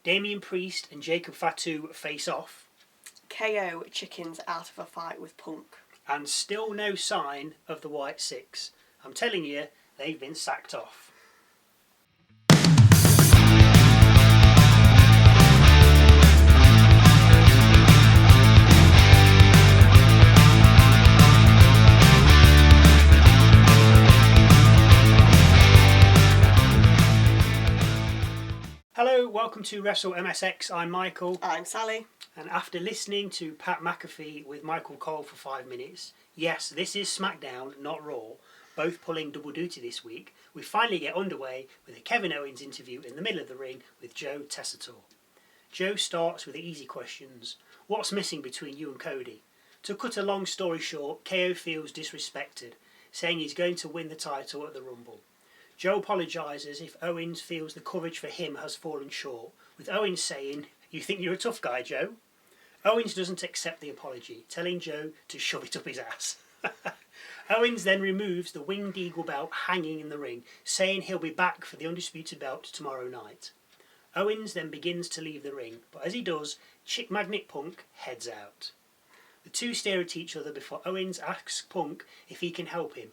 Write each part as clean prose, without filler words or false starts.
Damian Priest and Jacob Fatu face off. KO chickens out of a fight with Punk. And still no sign of the White Six. I'm telling you, they've been sacked off. Hello, welcome to Wrestle MSX. I'm Michael. I'm Sally. And after listening to Pat McAfee with Michael Cole for 5 minutes, yes, this is SmackDown, not Raw, both pulling double duty this week, we finally get underway with a Kevin Owens interview in the middle of the ring with Joe Tess. Joe starts with the easy questions. What's missing between you and Cody? To cut a long story short, KO feels disrespected, saying he's going to win the title at the Rumble. Joe apologises if Owens feels the coverage for him has fallen short, with Owens saying, "You think you're a tough guy, Joe?" Owens doesn't accept the apology, telling Joe to shove it up his ass. Owens then removes the winged eagle belt hanging in the ring, saying he'll be back for the undisputed belt tomorrow night. Owens then begins to leave the ring, but as he does, Chick Magnet Punk heads out. The two stare at each other before Owens asks Punk if he can help him.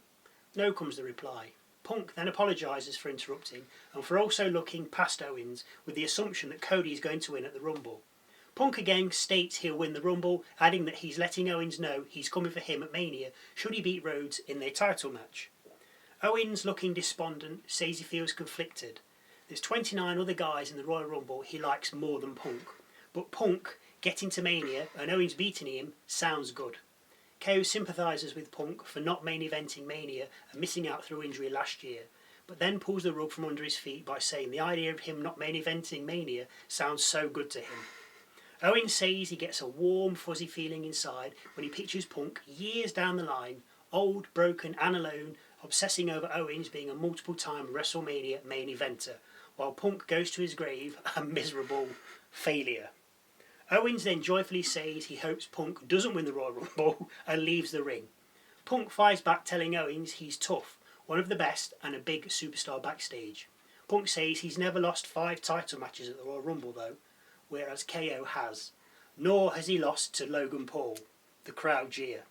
No comes the reply. Punk then apologises for interrupting and for also looking past Owens with the assumption that Cody is going to win at the Rumble. Punk again states he'll win the Rumble, adding that he's letting Owens know he's coming for him at Mania should he beat Rhodes in their title match. Owens, looking despondent, says he feels conflicted. There's 29 other guys in the Royal Rumble he likes more than Punk, but Punk getting to Mania and Owens beating him sounds good. KO sympathises with Punk for not main eventing Mania and missing out through injury last year, but then pulls the rug from under his feet by saying the idea of him not main eventing Mania sounds so good to him. Owens says he gets a warm, fuzzy feeling inside when he pictures Punk years down the line, old, broken and alone, obsessing over Owens being a multiple-time WrestleMania main eventer, while Punk goes to his grave a miserable failure. Owens then joyfully says he hopes Punk doesn't win the Royal Rumble and leaves the ring. Punk fires back telling Owens he's tough, one of the best and a big superstar backstage. Punk says he's never lost 5 title matches at the Royal Rumble though, whereas KO has. Nor has he lost to Logan Paul. The crowd jeer.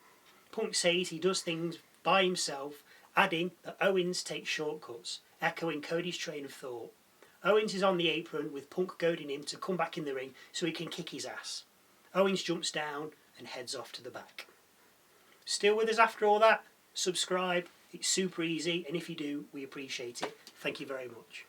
Punk says he does things by himself, adding that Owens takes shortcuts, echoing Cody's train of thought. Owens is on the apron with Punk goading him to come back in the ring so he can kick his ass. Owens jumps down and heads off to the back. Still with us after all that? Subscribe, it's super easy, and if you do, we appreciate it. Thank you very much.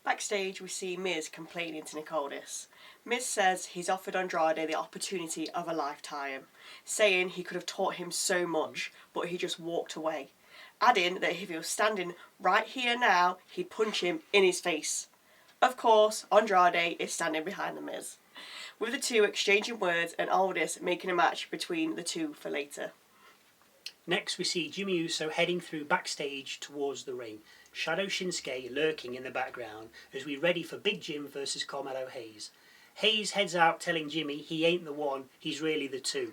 Backstage, we see Miz complaining to Nick Aldis. Miz says he's offered Andrade the opportunity of a lifetime, saying he could have taught him so much, but he just walked away, adding that if he was standing right here now, he'd punch him in his face. Of course, Andrade is standing behind the Miz, with the two exchanging words and Aldis making a match between the two for later. Next we see Jimmy Uso heading through backstage towards the ring, Shadow Shinsuke lurking in the background as we ready for Big Jim versus Carmelo Hayes. Hayes heads out telling Jimmy he ain't the one, he's really the two.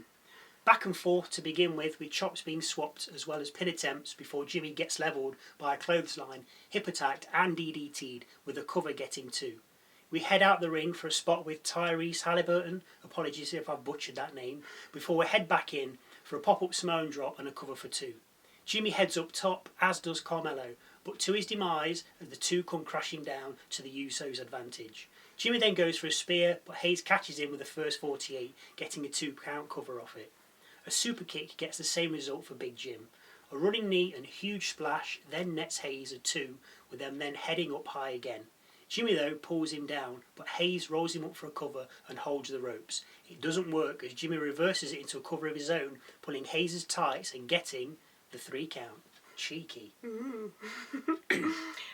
Back and forth to begin with chops being swapped as well as pin attempts before Jimmy gets levelled by a clothesline, hip attacked and DDT'd with a cover getting 2. We head out the ring for a spot with Tyrese Haliburton, apologies if I've butchered that name, before we head back in for a pop-up Samoan drop and a cover for 2. Jimmy heads up top, as does Carmelo, but to his demise as the two come crashing down to the Usos' advantage. Jimmy then goes for a spear, but Hayes catches him with the first 48, getting a 2 count cover off it. A super kick gets the same result for Big Jim. A running knee and huge splash then nets Hayes a 2, with them then heading up high again. Jimmy though pulls him down, but Hayes rolls him up for a cover and holds the ropes. It doesn't work as Jimmy reverses it into a cover of his own, pulling Hayes' tights and getting the 3 count. Cheeky.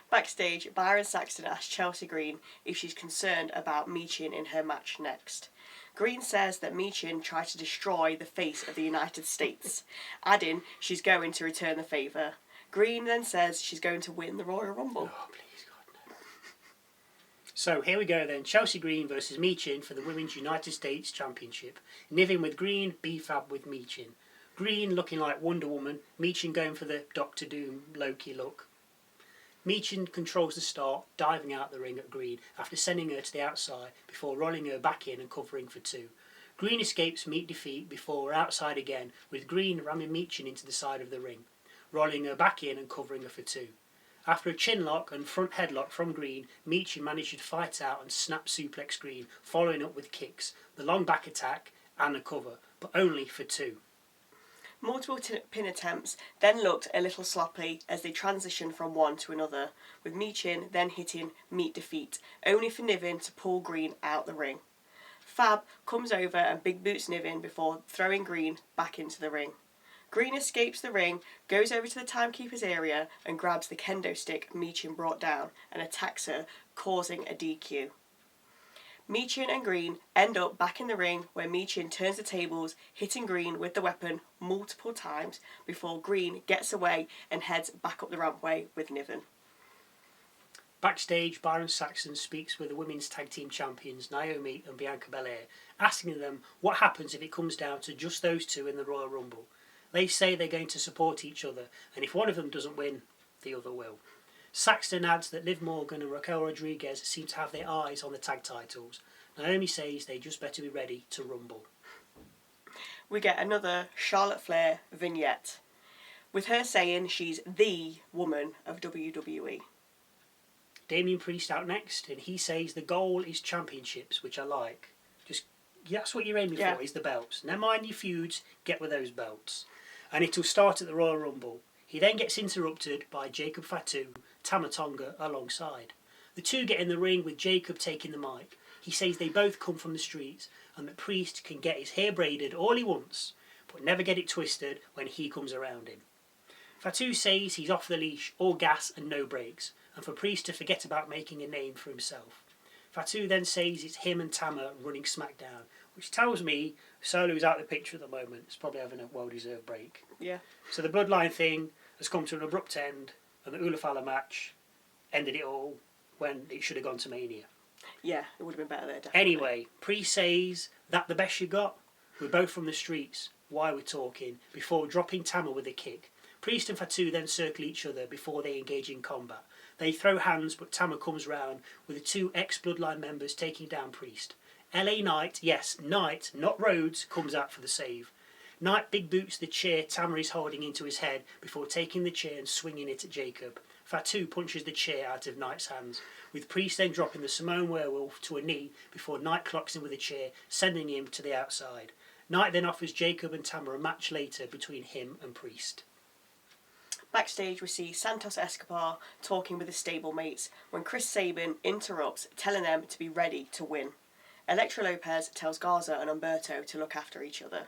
Backstage, Byron Saxton asks Chelsea Green if she's concerned about Michin in her match next. Green says that Michin tried to destroy the face of the United States, adding she's going to return the favour. Green then says she's going to win the Royal Rumble. Oh, please, God, no. So here we go then. Chelsea Green versus Michin for the Women's United States Championship. Niven with Green, B-Fab with Michin. Green looking like Wonder Woman, Michin going for the Doctor Doom Loki look. Michin controls the start, diving out the ring at Green after sending her to the outside before rolling her back in and covering for 2. Green escapes meat defeat before outside again, with Green ramming Michin into the side of the ring, rolling her back in and covering her for 2. After a chin lock and front headlock from Green, Michin managed to fight out and snap suplex Green, following up with kicks, the long back attack and a cover, but only for 2. Multiple pin attempts then looked a little sloppy as they transitioned from one to another, with Michin then hitting meat defeat, only for Niven to pull Green out the ring. Fab comes over and big boots Niven before throwing Green back into the ring. Green escapes the ring, goes over to the timekeeper's area and grabs the kendo stick Michin brought down and attacks her, causing a DQ. Michin and Green end up back in the ring where Michin turns the tables, hitting Green with the weapon multiple times before Green gets away and heads back up the rampway with Niven. Backstage, Byron Saxon speaks with the women's tag team champions Naomi and Bianca Belair, asking them what happens if it comes down to just those two in the Royal Rumble. They say they're going to support each other, and if one of them doesn't win, the other will. Saxton adds that Liv Morgan and Raquel Rodriguez seem to have their eyes on the tag titles. Naomi says they just better be ready to rumble. We get another Charlotte Flair vignette, with her saying she's the woman of WWE. Damian Priest out next, and he says the goal is championships, which I like. That's what you're aiming for, is the belts. Never mind your feuds, get with those belts. And it'll start at the Royal Rumble. He then gets interrupted by Jacob Fatu, Tama Tonga alongside. The two get in the ring with Jacob taking the mic. He says they both come from the streets and that Priest can get his hair braided all he wants, but never get it twisted when he comes around him. Fatu says he's off the leash, all gas and no brakes, and for Priest to forget about making a name for himself. Fatu then says it's him and Tama running SmackDown, which tells me Solo's out of the picture at the moment. He's probably having a well-deserved break. Yeah. So the Bloodline thing has come to an abrupt end, and the Ulafala match ended it all when it should have gone to Mania. Yeah, it would have been better there, definitely. Anyway, Priest says that the best you got. We're both from the streets. Why we're talking, before dropping Tama with a kick. Priest and Fatu then circle each other before they engage in combat. They throw hands, but Tama comes round with the two ex-Bloodline members taking down Priest. LA Knight, yes, Knight, not Rhodes, comes out for the save. Knight big boots the chair Tama is holding into his head before taking the chair and swinging it at Jacob. Fatu punches the chair out of Knight's hands, with Priest then dropping the Samoan Werewolf to a knee before Knight clocks him with a chair, sending him to the outside. Knight then offers Jacob and Tama a match later between him and Priest. Backstage, we see Santos Escobar talking with his stablemates when Chris Sabin interrupts, telling them to be ready to win. Elektra Lopez tells Garza and Humberto to look after each other.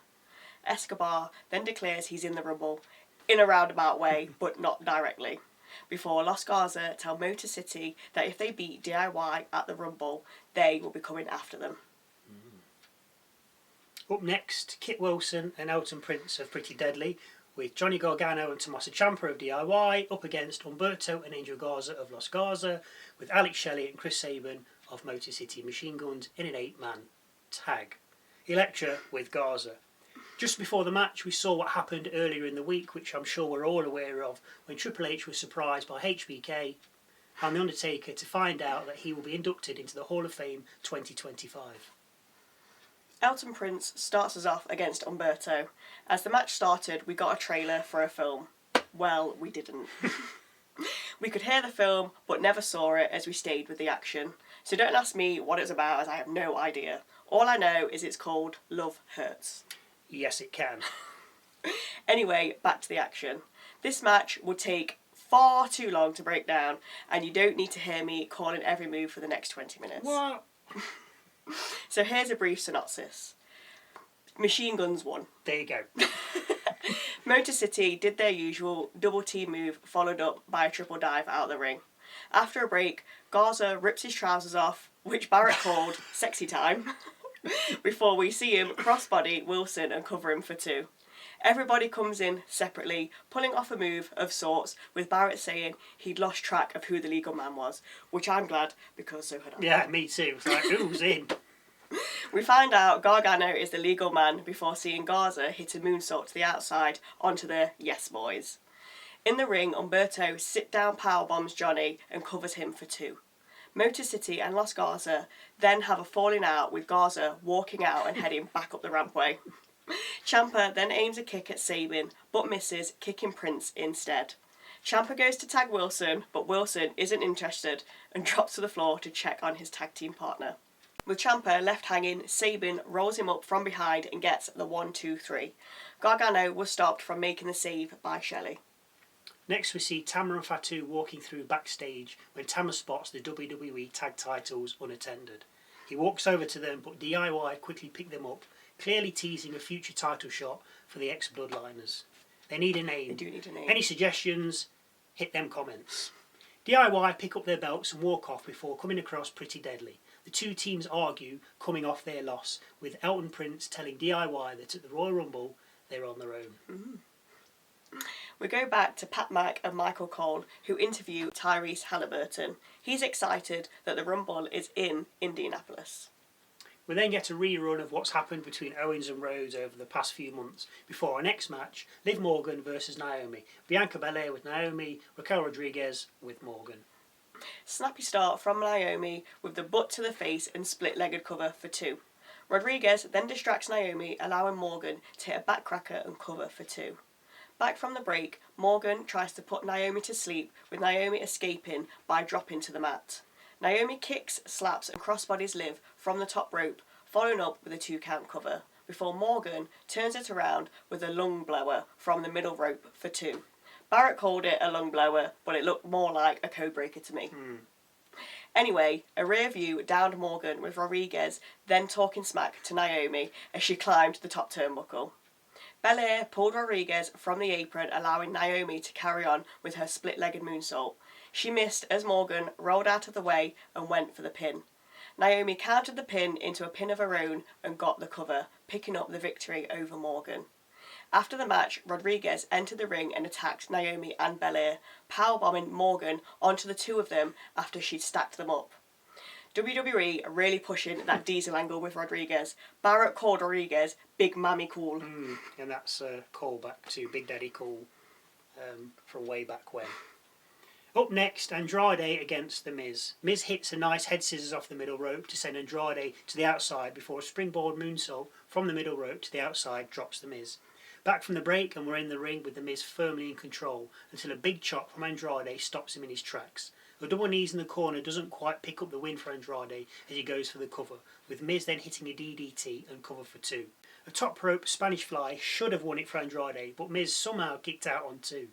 Escobar then declares he's in the Rumble, in a roundabout way, but not directly, before Los Garza tell Motor City that if they beat DIY at the Rumble, they will be coming after them. Up next, Kit Wilson and Elton Prince of Pretty Deadly, with Johnny Gargano and Tommaso Ciampa of DIY up against Humberto and Angel Garza of Los Garza, with Alex Shelley and Chris Sabin of Motor City Machine Guns in an 8-man tag. Elektra with Garza. Just before the match, we saw what happened earlier in the week, which I'm sure we're all aware of, when Triple H was surprised by HBK and The Undertaker to find out that he will be inducted into the Hall of Fame 2025. Elton Prince starts us off against Humberto. As the match started, we got a trailer for a film. Well, we didn't. We could hear the film, but never saw it as we stayed with the action. So don't ask me what it's about, as I have no idea. All I know is it's called Love Hurts. Yes, it can. Anyway, back to the action. This match would take far too long to break down, and you don't need to hear me calling every move for the next 20 minutes. What? So here's a brief synopsis. Machine Guns won. There you go. Motor City did their usual double team move, followed up by a triple dive out of the ring. After a break, Garza rips his trousers off, which Barrett called sexy time, before we see him crossbody Wilson and cover him for 2. Everybody comes in separately, pulling off a move of sorts, with Barrett saying he'd lost track of who the legal man was, which I'm glad, because so had I. Yeah, me too. It's like, who's in? We find out Gargano is the legal man before seeing Garza hit a moonsault to the outside onto the Yes Boys. In the ring, Humberto sit-down powerbombs Johnny and covers him for 2. Motor City and Los Garza then have a falling out with Garza walking out and heading back up the rampway. Ciampa then aims a kick at Sabin but misses, kicking Prince instead. Ciampa goes to tag Wilson, but Wilson isn't interested and drops to the floor to check on his tag team partner. With Ciampa left hanging, Sabin rolls him up from behind and gets the 1-2-3. Gargano was stopped from making the save by Shelley. Next we see Tama and Fatu walking through backstage when Tama spots the WWE tag titles unattended. He walks over to them, but DIY quickly pick them up, clearly teasing a future title shot for the ex-Bloodliners. They need a name. They do need a name. Any suggestions? Hit them comments. DIY pick up their belts and walk off before coming across Pretty Deadly. The two teams argue, coming off their loss, with Elton Prince telling DIY that at the Royal Rumble they're on their own. We go back to Pat Mack and Michael Cole, who interview Tyrese Haliburton. He's excited that the Rumble is in Indianapolis. We then get a rerun of what's happened between Owens and Rhodes over the past few months before our next match, Liv Morgan versus Naomi. Bianca Belair with Naomi, Raquel Rodriguez with Morgan. Snappy start from Naomi with the butt to the face and split-legged cover for 2. Rodriguez then distracts Naomi, allowing Morgan to hit a backcracker and cover for 2. Back from the break, Morgan tries to put Naomi to sleep, with Naomi escaping by dropping to the mat. Naomi kicks, slaps and crossbodies Liv from the top rope, following up with a 2-count cover, before Morgan turns it around with a lung blower from the middle rope for 2. Barrett called it a lung blower, but it looked more like a code breaker to me. Anyway, a rear view downed Morgan with Rodriguez then talking smack to Naomi as she climbed the top turnbuckle. Belair pulled Rodriguez from the apron, allowing Naomi to carry on with her split-legged moonsault. She missed as Morgan rolled out of the way and went for the pin. Naomi countered the pin into a pin of her own and got the cover, picking up the victory over Morgan. After the match, Rodriguez entered the ring and attacked Naomi and Belair, powerbombing Morgan onto the two of them after she'd stacked them up. WWE are really pushing that diesel angle with Rodriguez. Barrett called Rodriguez Big Mammy Cool. And that's a callback to Big Daddy Cool from way back when. Up next, Andrade against The Miz. Miz hits a nice head scissors off the middle rope to send Andrade to the outside before a springboard moonsault from the middle rope to the outside drops The Miz. Back from the break and we're in the ring with The Miz firmly in control until a big chop from Andrade stops him in his tracks. The double knees in the corner doesn't quite pick up the win for Andrade as he goes for the cover, with Miz then hitting a DDT and cover for 2. A top rope Spanish fly should have won it for Andrade, but Miz somehow kicked out on 2.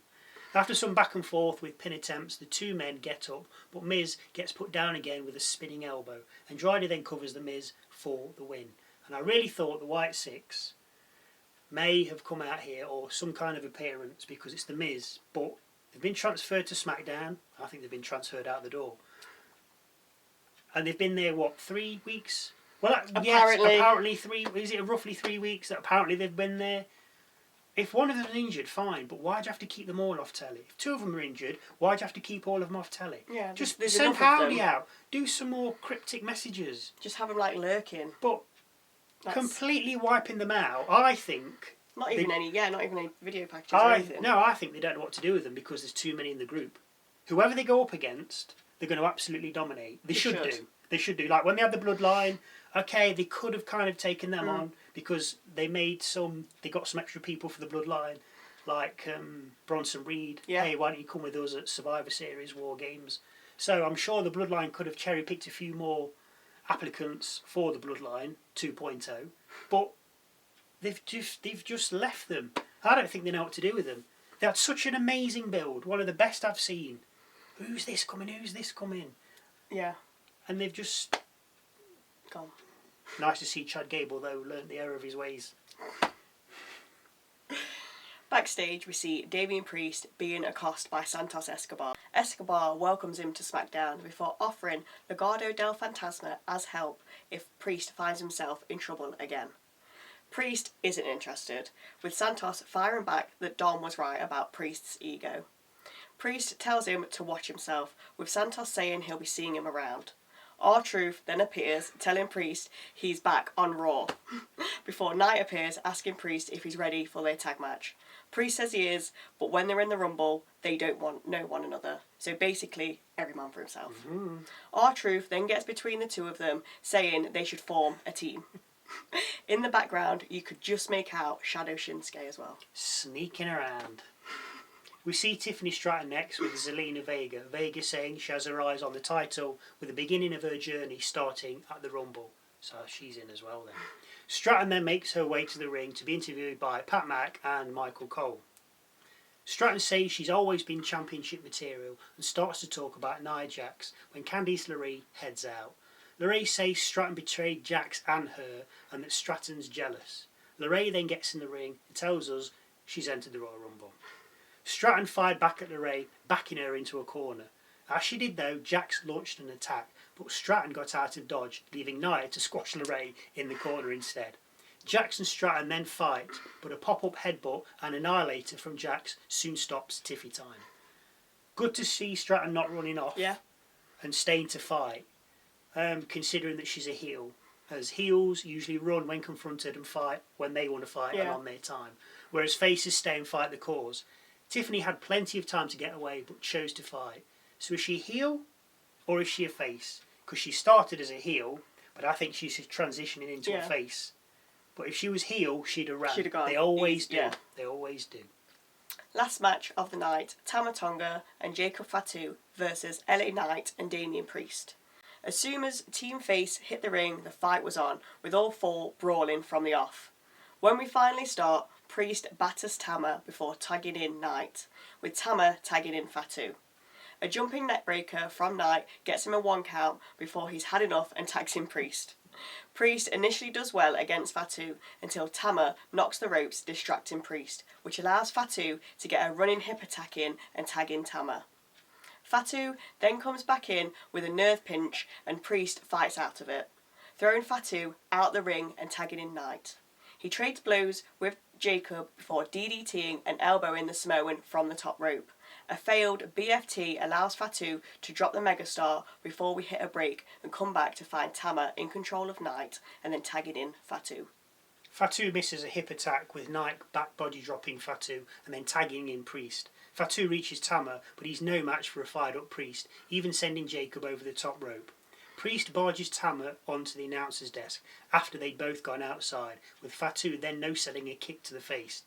After some back and forth with pin attempts, the two men get up, but Miz gets put down again with a spinning elbow. Andrade then covers the Miz for the win. And I really thought the Wyatt Six may have come out here or some kind of appearance because it's the Miz, but they've been transferred to SmackDown. I think they've been transferred out the door. And they've been there, 3 weeks? Well, apparently 3. Is it roughly 3 weeks that apparently they've been there? If one of them is injured, fine, but why'd you have to keep them all off telly? If 2 of them are injured, why'd you have to keep all of them off telly? Yeah, just there's send enough of Howdy them. out. Do some more cryptic messages. Just have them lurking. But completely wiping them out, I think. Not even any video packages or anything. No, I think they don't know what to do with them because there's too many in the group. Whoever they go up against, they're going to absolutely dominate. They should do. They should do. Like when they had the Bloodline, okay, they could have kind of taken them on because they got some extra people for the Bloodline, like Bronson Reed. Yeah. Hey, why don't you come with us at Survivor Series War Games? So I'm sure the Bloodline could have cherry picked a few more applicants for the Bloodline 2.0, but they've just left them. I don't think they know what to do with them. They had such an amazing build, one of the best I've seen. Who's this coming? Who's this coming? Yeah. And they've just gone. Nice to see Chad Gable, though, learnt the error of his ways. Backstage, we see Damian Priest being accosted by Santos Escobar. Escobar welcomes him to SmackDown before offering Legado del Fantasma as help if Priest finds himself in trouble again. Priest isn't interested, with Santos firing back that Dom was right about Priest's ego. Priest tells him to watch himself, with Santos saying he'll be seeing him around. R-Truth then appears, telling Priest he's back on Raw, before Knight appears asking Priest if he's ready for their tag match. Priest says he is, but when they're in the Rumble, they don't know one another. So basically, every man for himself. Mm-hmm. R-Truth then gets between the two of them, saying they should form a team. In the background, you could just make out Shadow Shinsuke as well. Sneaking around. We see Tiffany Stratton next with Zelina Vega. Vega saying she has her eyes on the title, with the beginning of her journey starting at the Rumble. So she's in as well then. Stratton then makes her way to the ring to be interviewed by Pat Mack and Michael Cole. Stratton says she's always been championship material and starts to talk about Nia Jax when Candice LaRae heads out. LaRae says Stratton betrayed Jax and her and that Stratton's jealous. LaRae then gets in the ring and tells us she's entered the Royal Rumble. Stratton fired back at LaRae, backing her into a corner. As she did though, Jax launched an attack, but Stratton got out of dodge, leaving Nia to squash LaRae in the corner instead. Jax and Stratton then fight, but a pop-up headbutt and annihilator from Jax soon stops Tiffy time. Good to see Stratton not running off and staying to fight, considering that she's a heel. As heels usually run when confronted and fight when they want to fight and on their time, whereas faces stay and fight the cause. Tiffany had plenty of time to get away but chose to fight. So is she a heel or is she a face? Because she started as a heel, but I think she's transitioning into a face. But if she was heel, she'd have ran. She'd have gone. They always do. Yeah. They always do. Last match of the night, Tama Tonga and Jacob Fatu versus LA Knight and Damian Priest. As soon as Team Face hit the ring, the fight was on, with all four brawling from the off. When we finally start, Priest batters Tama before tagging in Knight, with Tama tagging in Fatu. A jumping neckbreaker from Knight gets him a 1 count before he's had enough and tags in Priest. Priest initially does well against Fatu until Tama knocks the ropes, distracting Priest, which allows Fatu to get a running hip attack in and tag in Tama. Fatu then comes back in with a nerve pinch and Priest fights out of it, throwing Fatu out the ring and tagging in Knight. He trades blows with Jacob before DDTing and elbowing the Samoan from the top rope. A failed BFT allows Fatu to drop the megastar before we hit a break and come back to find Tama in control of Knight and then tagging in Fatu. Fatu misses a hip attack with Knight back body dropping Fatu and then tagging in Priest. Fatu reaches Tama, but he's no match for a fired up Priest, even sending Jacob over the top rope. Priest barges Tama onto the announcer's desk after they'd both gone outside, with Fatu then no-selling a kick to the face.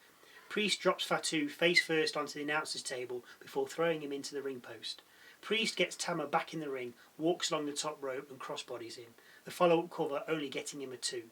Priest drops Fatu face first onto the announcer's table before throwing him into the ring post. Priest gets Tama back in the ring, walks along the top rope and crossbodies him, the follow-up cover only getting him a 2.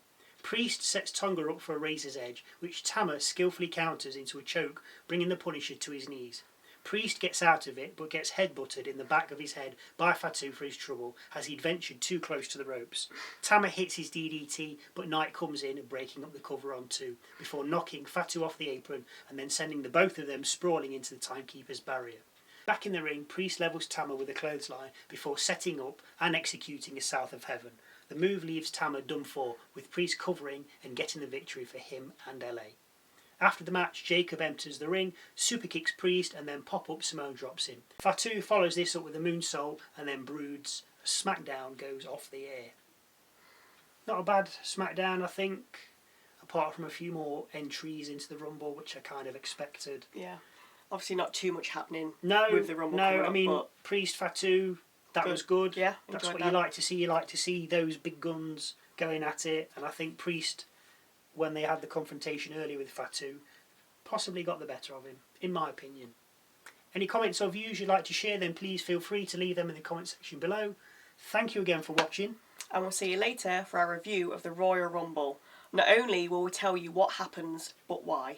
Priest sets Tonga up for a razor's edge, which Tama skillfully counters into a choke, bringing the Punisher to his knees. Priest gets out of it, but gets headbutted in the back of his head by Fatu for his trouble, as he'd ventured too close to the ropes. Tama hits his DDT, but Knight comes in and breaking up the cover on 2, before knocking Fatu off the apron and then sending the both of them sprawling into the timekeeper's barrier. Back in the ring, Priest levels Tama with a clothesline before setting up and executing a South of Heaven. The move leaves Tama done for, with Priest covering and getting the victory for him and LA. After the match, Jacob enters the ring, superkicks Priest and then pop-up Samoan drops him. Fatu follows this up with a moonsault and then broods. SmackDown goes off the air. Not a bad SmackDown, I think, apart from a few more entries into the Rumble, which I kind of expected. Yeah. Obviously not too much happening No, with the Rumble coming I up, mean, but Priest, Fatu, that was good. Yeah, that's what that. you like to see. You like to see those big guns going at it, and I think Priest, when they had the confrontation earlier with Fatu, possibly got the better of him, in my opinion. Any comments or views you'd like to share, then please feel free to leave them in the comment section below. Thank you again for watching. And we'll see you later for our review of the Royal Rumble. Not only will we tell you what happens, but why.